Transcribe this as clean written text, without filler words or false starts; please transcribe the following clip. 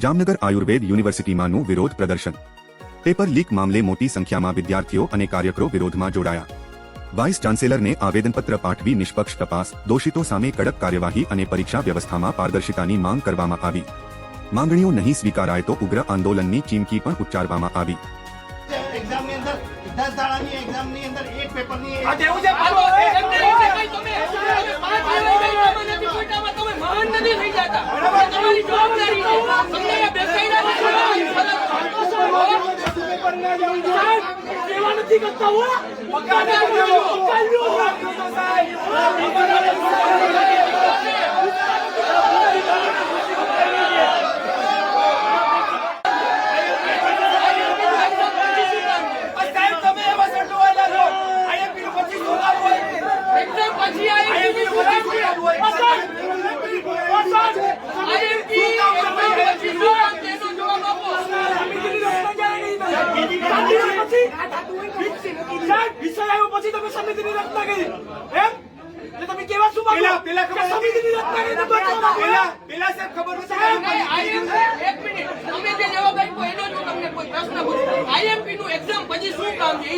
જામનગર આયુર્વેદ યુનિવર્સિટીમાંનું વિરોધ પ્રદર્શન। Paper leak મામલે મોટી સંખ્યામાં વિદ્યાર્થીઓ અને કાર્યકરો વિરોધમાં જોડાયા। વાઇસ ચાન્સેલરને આવેદનપત્ર પાઠવી નિષ્પક્ષ તપાસ, દોષિતો સામે કડક કાર્યવાહી અને પરીક્ષા વ્યવસ્થામાં પારદર્શિતાની માંગ કરવામાં આવી। માંગણીઓ નહીં સ્વીકારાય તો ઉગ્ર આંદોલનની ચીમકી પણ ઉચ્ચારવામાં આવી। એક્ઝામની અંદર 10 દાડાની એક્ઝામની અંદર એક પેપરની આ દેવું છે પાછો તમે મહાન નથી થઈ જતા તમારી જવાબદારી છે તમને બેસાડ્યા સેવા નથી કરતા હો પછી તમે સમિતિની રચના કરી એમ એટલે તમે કેવા શું પેલા સમિતિની રચના કરી પેલા સાહેબ ખબર નથી એક મિનિટ તમે જે જવાબ આપ્યો એનો જો તમને કોઈ પ્રશ્ન પૂછો આઈએમપી નું એક્ઝામ પછી શું કામ છે